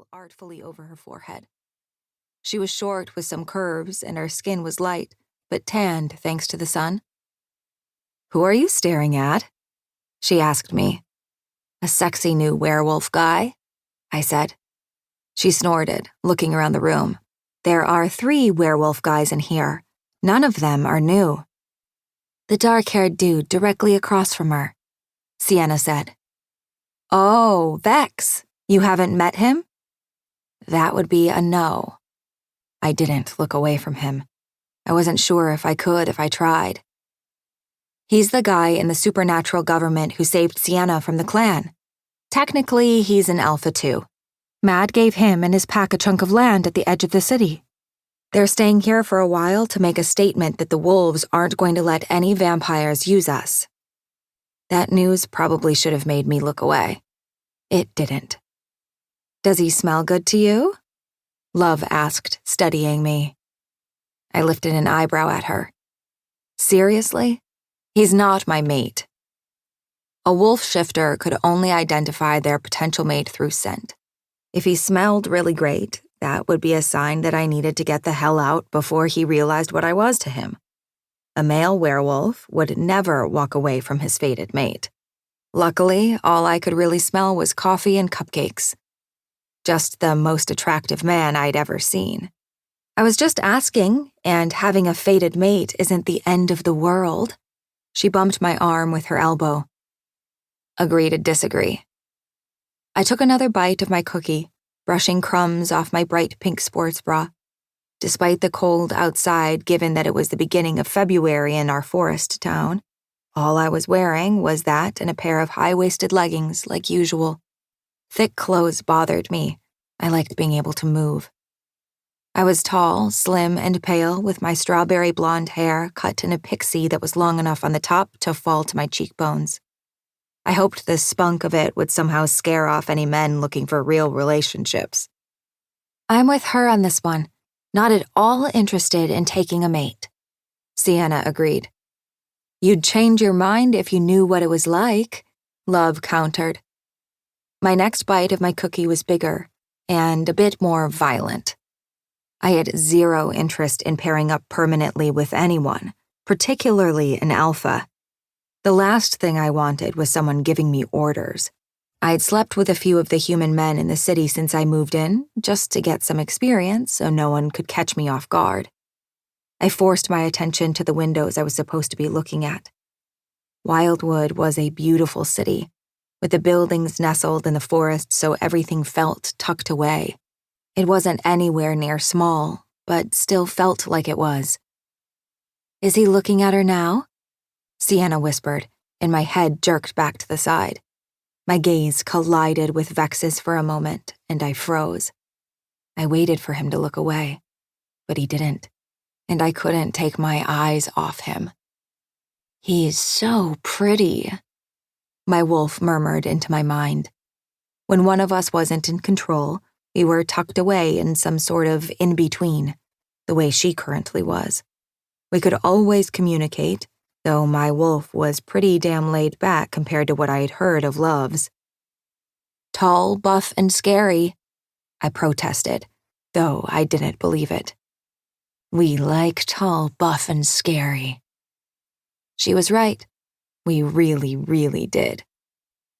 fell artfully over her forehead. She was short with some curves, and her skin was light, but tanned thanks to the sun. "Who are you staring at?" she asked me. "A sexy new werewolf guy," I said. She snorted, looking around the room. "There are 3 werewolf guys in here. None of them are new." "The dark-haired dude directly across from her," Sienna said. "Oh, Vex. You haven't met him?" That would be a no. I didn't look away from him. I wasn't sure if I could if I tried. "He's the guy in the supernatural government who saved Sienna from the clan. Technically, he's an alpha too. Mad gave him and his pack a chunk of land at the edge of the city. They're staying here for a while to make a statement that the wolves aren't going to let any vampires use us." That news probably should have made me look away. It didn't. "Does he smell good to you?" Love asked, studying me. I lifted an eyebrow at her. "Seriously? He's not my mate." A wolf shifter could only identify their potential mate through scent. If he smelled really great, that would be a sign that I needed to get the hell out before he realized what I was to him. A male werewolf would never walk away from his fated mate. Luckily, all I could really smell was coffee and cupcakes. Just the most attractive man I'd ever seen. I was just asking, and having a fated mate isn't the end of the world. She bumped my arm with her elbow. Agree to disagree. I took another bite of my cookie, brushing crumbs off my bright pink sports bra. Despite the cold outside, given that it was the beginning of February in our forest town, all I was wearing was that and a pair of high-waisted leggings like usual. Thick clothes bothered me. I liked being able to move. I was tall, slim, and pale, with my strawberry blonde hair cut in a pixie that was long enough on the top to fall to my cheekbones. I hoped the spunk of it would somehow scare off any men looking for real relationships. "I'm with her on this one, not at all interested in taking a mate," Sienna agreed. "You'd change your mind if you knew what it was like," Love countered. My next bite of my cookie was bigger and a bit more violent. I had zero interest in pairing up permanently with anyone, particularly an alpha. The last thing I wanted was someone giving me orders. I'd slept with a few of the human men in the city since I moved in, just to get some experience so no one could catch me off guard. I forced my attention to the windows I was supposed to be looking at. Wildwood was a beautiful city, with the buildings nestled in the forest so everything felt tucked away. It wasn't anywhere near small, but still felt like it was. "Is he looking at her now?" Sienna whispered, and my head jerked back to the side. My gaze collided with Vex's for a moment, and I froze. I waited for him to look away, but he didn't, and I couldn't take my eyes off him. "He's so pretty," my wolf murmured into my mind. When one of us wasn't in control, we were tucked away in some sort of in-between, the way she currently was. We could always communicate, though my wolf was pretty damn laid back compared to what I had heard of Love's. "Tall, buff, and scary," I protested, though I didn't believe it. "We like tall, buff, and scary." She was right. We really, really did.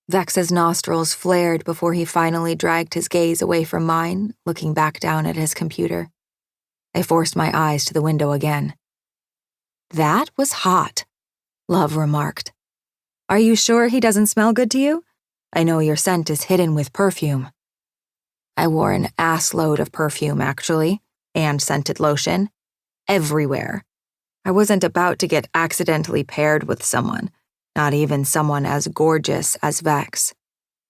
Vex's nostrils flared before he finally dragged his gaze away from mine, looking back down at his computer. I forced my eyes to the window again. "That was hot," Love remarked. "Are you sure he doesn't smell good to you? I know your scent is hidden with perfume." I wore an assload of perfume, actually, and scented lotion. Everywhere. I wasn't about to get accidentally paired with someone, not even someone as gorgeous as Vex.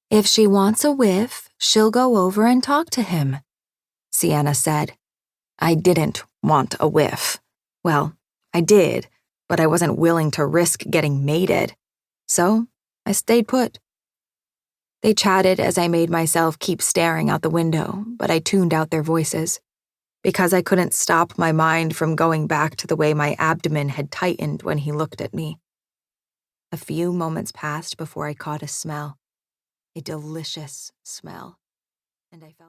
"If she wants a whiff, she'll go over and talk to him," Sienna said. I didn't want a whiff. Well, I did, but I wasn't willing to risk getting mated. So I stayed put. They chatted as I made myself keep staring out the window, but I tuned out their voices. Because I couldn't stop my mind from going back to the way my abdomen had tightened when he looked at me. A few moments passed before I caught a smell. A delicious smell. And I felt